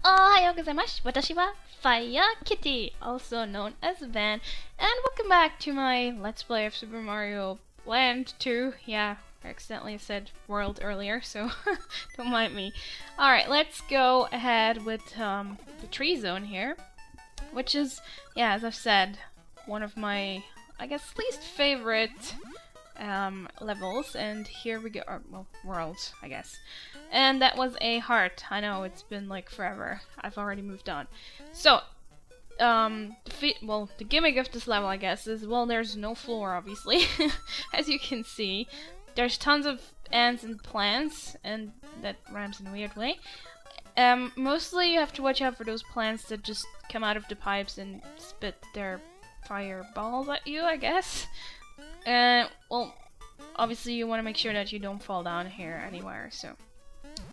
Ohayou gozaimasu. Watashi wa FiyahKitteh, also known as Van, and welcome back to my Let's Play of Super Mario Land 2. Yeah, I accidentally said world earlier, so don't mind me. Alright, let's go ahead with the tree zone here, which is, yeah, as I've said, one of my, I guess, least favorite levels, and here we go, or, well, worlds, I guess. And that was a heart. I know, it's been like forever. I've already moved on. So, the gimmick of this level, I guess, is, well, there's no floor, obviously. As you can see, there's tons of ants and plants, and that rhymes in a weird way. Mostly you have to watch out for those plants that just come out of the pipes and spit their fireballs at you, I guess. Well, obviously you want to make sure that you don't fall down here anywhere, so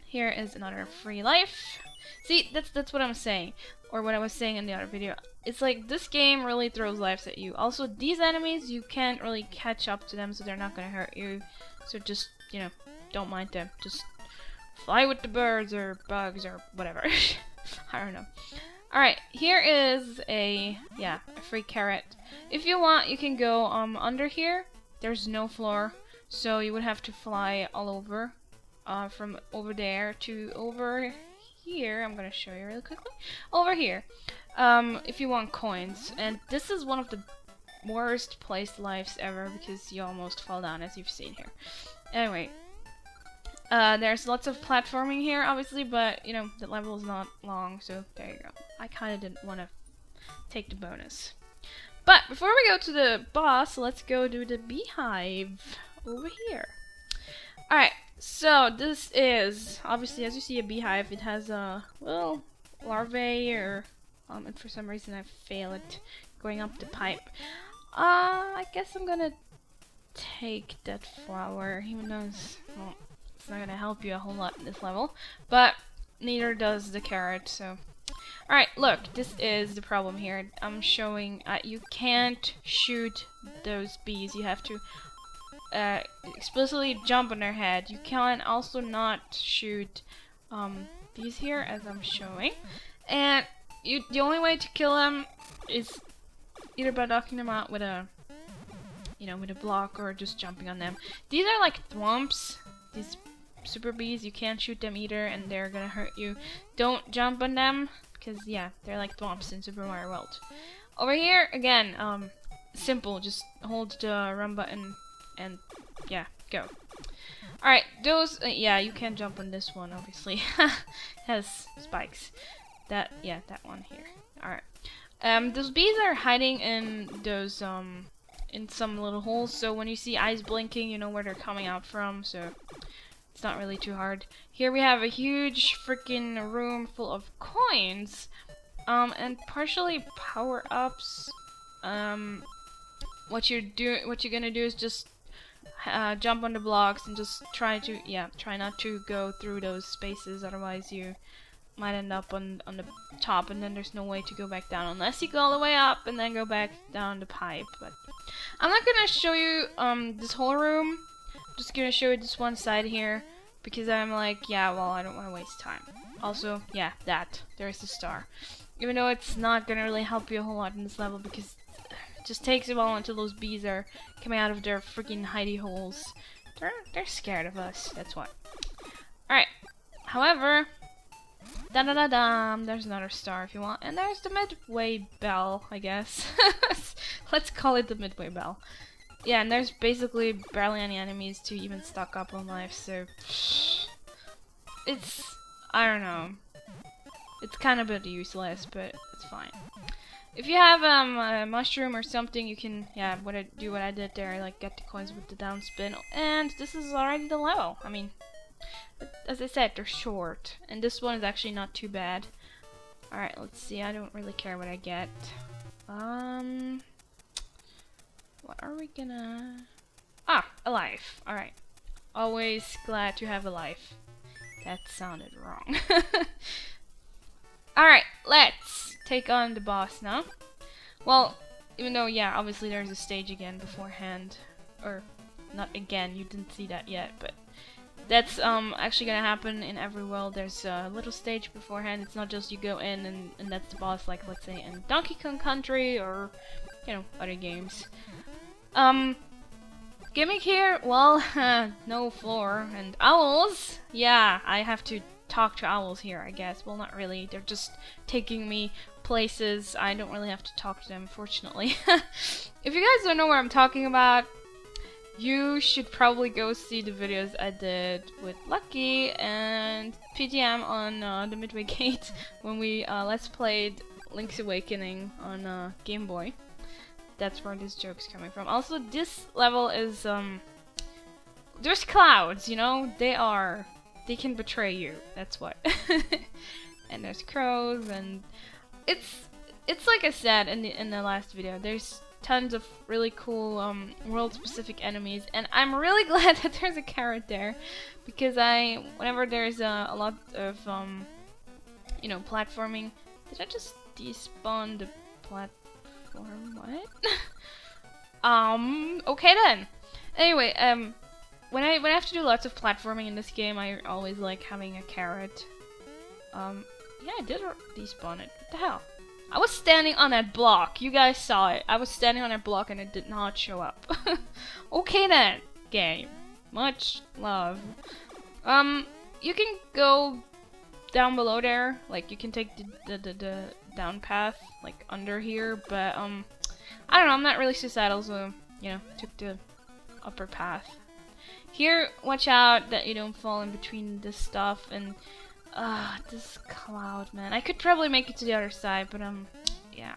here is another free life. See, that's what I'm saying, or what I was saying in the other video. It's like this game really throws lives at you. Also, these enemies, you can't really catch up to them, so they're not gonna hurt you. So just, you know, don't mind them. Just fly with the birds or bugs or whatever. I don't know. Alright, here is a free carrot. If you want, you can go under here. There's no floor, so you would have to fly all over. From over there to over here. I'm gonna show you really quickly. Over here. If you want coins. And this is one of the worst placed lives ever because you almost fall down, as you've seen here. Anyway. There's lots of platforming here, obviously, but, you know, the level is not long, so there you go. I kind of didn't want to take the bonus. But before we go to the boss, let's go do the beehive over here. Alright, so this is, obviously, as you see, a beehive. It has a little larvae, or, and for some reason I fail at going up the pipe. I guess I'm gonna take that flower, even though it's, well, it's not gonna help you a whole lot in this level, but neither does the carrot, so. Alright, look, this is the problem here. I'm showing, you can't shoot those bees. You have to explicitly jump on their head. You can also not shoot these here, as I'm showing. And the only way to kill them is either by knocking them out with a, you know, with a block, or just jumping on them. These are like thwomps. These super bees, you can't shoot them either, and they're gonna hurt you. Don't jump on them, because yeah, they're like thwomps in Super Mario World. Over here, again, simple, just hold the run button and yeah, go. Alright, those, yeah, you can't jump on this one, obviously. It has spikes. That one here. Alright. Those bees are hiding in those, in some little holes, so when you see eyes blinking, you know where they're coming out from, so it's not really too hard. Here we have a huge freaking room full of coins, and partially power-ups. What you're gonna do is just jump on the blocks and just try not to go through those spaces, otherwise you might end up on the top, and then there's no way to go back down unless you go all the way up and then go back down the pipe. But I'm not gonna show you this whole room. I'm just gonna show you this one side here, because I'm like, yeah, well, I don't want to waste time. Also, yeah, there's the star. Even though it's not gonna really help you a whole lot in this level, because it just takes a while until those bees are coming out of their freaking hidey holes. They're scared of us, that's why. Alright, however, there's another star if you want, and there's the midway bell, I guess. Let's call it the midway bell. Yeah, and there's basically barely any enemies to even stock up on life, so it's, I don't know, it's kind of a bit useless, but it's fine. If you have a mushroom or something, you can, do what I did there, like get the coins with the down spin, and this is already the level. I mean, as I said, they're short, and this one is actually not too bad. Alright, let's see, I don't really care what I get. What are we gonna... Ah, a life. Alright. Always glad to have a life. That sounded wrong. Alright, let's take on the boss now. Well, even though, yeah, obviously there's a stage again beforehand. Or, not again, you didn't see that yet, but That's actually gonna happen in every world. There's a little stage beforehand. It's not just you go in and that's the boss, like let's say in Donkey Kong Country or, you know, other games. Gimmick here, well, no floor. And owls, yeah, I have to talk to owls here, I guess. Well, not really. They're just taking me places. I don't really have to talk to them, fortunately. If you guys don't know what I'm talking about, you should probably go see the videos I did with Lucky and PTM on the Midway Gate when we let's played Link's Awakening on Game Boy. That's where this joke's coming from. Also, this level is there's clouds, you know? They can betray you. That's what. And there's crows, and it's like I said in the last video. There's tons of really cool world-specific enemies, and I'm really glad that there's a carrot there, because whenever there's a lot of you know, platforming. Did I just despawn the platform? What? Okay then. Anyway, when I have to do lots of platforming in this game, I always like having a carrot. Yeah, I did despawn it. What the hell? I was standing on that block. You guys saw it. I was standing on that block and it did not show up. Okay then, game. Much love. You can go down below there. Like, you can take the down path, like, under here. But, I don't know. I'm not really suicidal, so, you know, took the upper path. Here, watch out that you don't fall in between this stuff and... this cloud, man. I could probably make it to the other side, but yeah.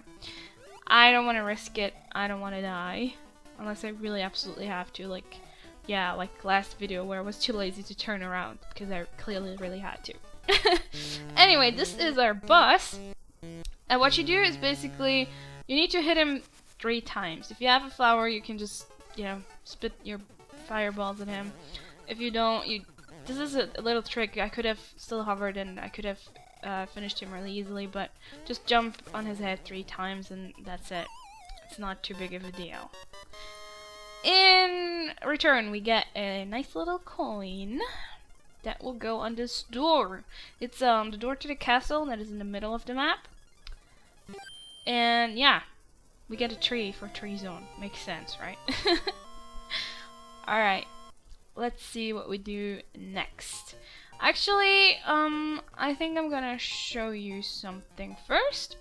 I don't want to risk it. I don't want to die. Unless I really absolutely have to, like, yeah, like last video where I was too lazy to turn around, because I clearly really had to. Anyway, this is our boss. And what you do is basically, you need to hit him 3 times. If you have a flower, you can just, you know, spit your fireballs at him. If you don't, this is a little trick. I could have still hovered and I could have finished him really easily, but just jump on his head 3 times and that's it. It's not too big of a deal. In return, we get a nice little coin that will go on this door. It's the door to the castle that is in the middle of the map. And yeah, we get a tree for tree zone. Makes sense, right? Alright. Let's see what we do next. Actually, I think I'm gonna show you something first.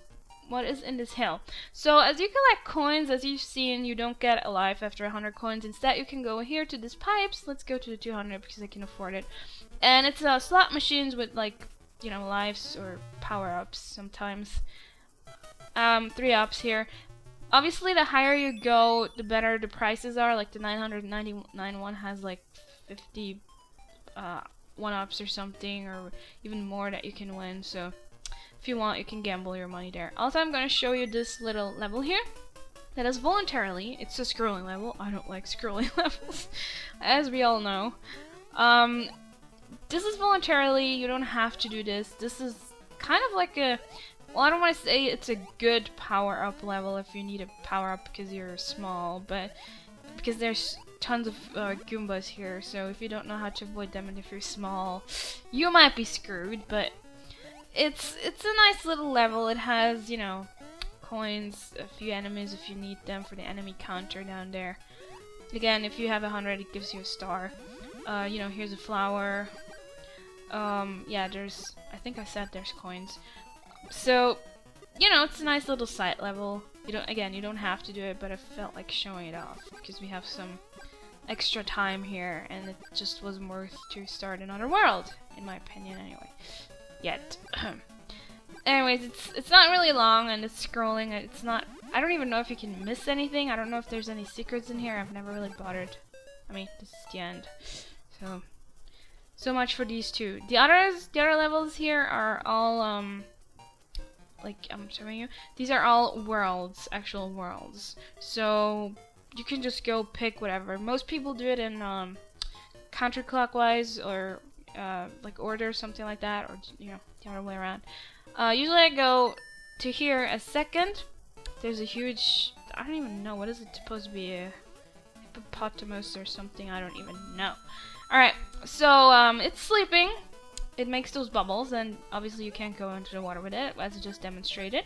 What is in this hill? So, as you collect coins, as you've seen, you don't get a life after 100 coins. Instead, you can go here to these pipes. Let's go to the 200 because I can afford it. And it's slot machines with, like, you know, lives or power-ups sometimes. 3 ups here. Obviously, the higher you go, the better the prices are. Like the 999 one has like 50 1-ups or something, or even more that you can win. So if you want, you can gamble your money there. Also, I'm going to show you this little level here. That is Voluntary. It's a scrolling level. I don't like scrolling levels, as we all know. This is Voluntarily. You don't have to do this. This is kind of like a... Well, I don't want to say it's a good power-up level if you need a power-up because you're small, but because there's tons of Goombas here, so if you don't know how to avoid them and if you're small, you might be screwed, but it's a nice little level. It has, you know, coins, a few enemies if you need them for the enemy counter down there. Again, if you have 100, it gives you a star. You know, here's a flower. Yeah, there's... I think I said there's coins. So, you know, it's a nice little side level. You don't have to do it, but I felt like showing it off because we have some extra time here, and it just wasn't worth to start another world, in my opinion, anyway. Yet. Anyways, it's not really long, and it's scrolling. It's not. I don't even know if you can miss anything. I don't know if there's any secrets in here. I've never really bothered. I mean, this is the end. So much for these two. The other levels here are all like I'm showing you, these are all worlds, actual worlds. So you can just go pick whatever. Most people do it in counterclockwise or like order, something like that, or you know, the other way around. Usually I go to here a second. There's a huge, I don't even know, what is it supposed to be, a hippopotamus or something, I don't even know. Alright, so it's sleeping. It makes those bubbles, and obviously you can't go into the water with it, as I just demonstrated.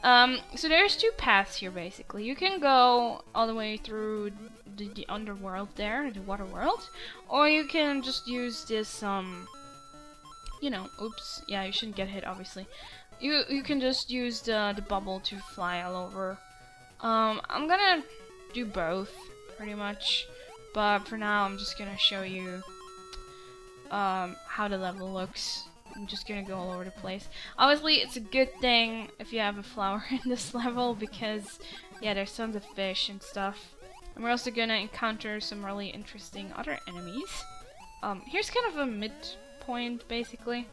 So there's two paths here, basically. You can go all the way through the underworld there, the water world, or you can just use this, you know, oops, yeah, you shouldn't get hit, obviously. You can just use the bubble to fly all over. I'm gonna do both, pretty much, but for now I'm just gonna show you how the level looks. I'm just gonna go all over the place. Obviously, it's a good thing if you have a flower in this level, because yeah, there's tons of fish and stuff. And we're also gonna encounter some really interesting other enemies. Here's kind of a midpoint, basically,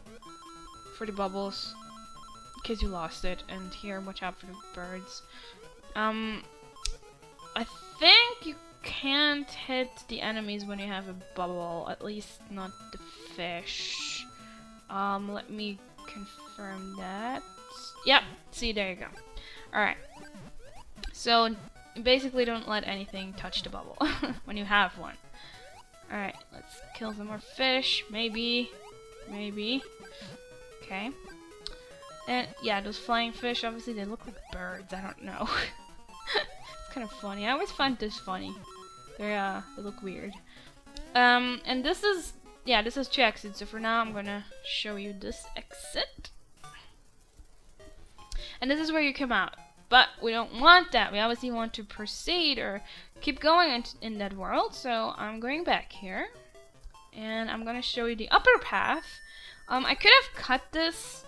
for the bubbles, in case you lost it. And here, watch out for the birds. I think you can't hit the enemies when you have a bubble, at least not the fish. Let me confirm that. Yep, see, there you go. Alright. So, basically don't let anything touch the bubble when you have one. Alright, let's kill some more fish. Maybe. Maybe. Okay. And, yeah, those flying fish, obviously they look like birds. I don't know. It's kind of funny. I always find this funny. They look weird. And this is... yeah, this is two exits, so for now I'm gonna show you this exit. And this is where you come out. But we don't want that. We obviously want to proceed or keep going in that world, so I'm going back here. And I'm gonna show you the upper path. I could have cut this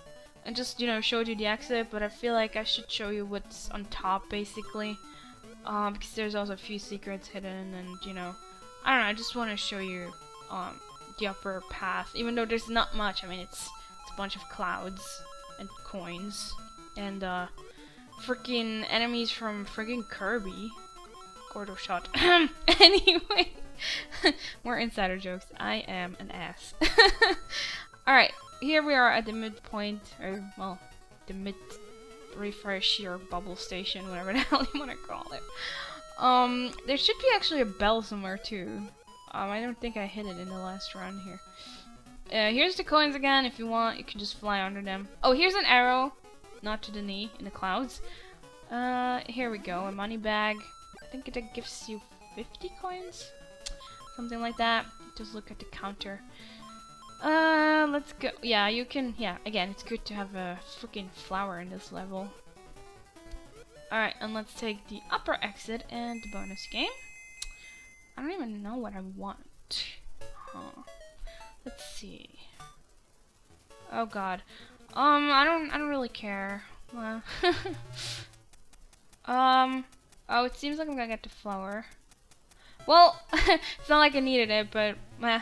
and just, you know, showed you the exit, but I feel like I should show you what's on top, basically. Because there's also a few secrets hidden, and, you know, I don't know, I just want to show you, the upper path, even though there's not much. I mean, it's a bunch of clouds and coins and freaking enemies from freaking Kirby. Gordo shot. Anyway, more insider jokes. I am an ass. Alright, here we are at the midpoint, or well, the mid refresh your bubble station, whatever the hell you want to call it. There should be actually a bell somewhere too. I don't think I hit it in the last run here. Here's the coins again. If you want, you can just fly under them. Oh, here's an arrow. Not to the knee, in the clouds. Here we go. A money bag. I think it gives you 50 coins? Something like that. Just look at the counter. Let's go. Yeah, you can... yeah, again, it's good to have a freaking flower in this level. Alright, and let's take the upper exit and the bonus game. I don't even know what I want. Huh. Let's see. Oh god. I don't really care. Well, oh, it seems like I'm gonna get the flower. Well, it's not like I needed it, but meh.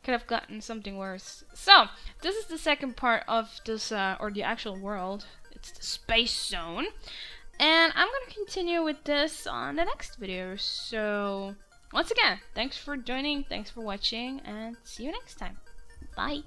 Could have gotten something worse. So, this is the second part of this, or the actual world. It's the space zone. And I'm gonna continue with this on the next video. So, once again, thanks for joining, thanks for watching, and see you next time. Bye!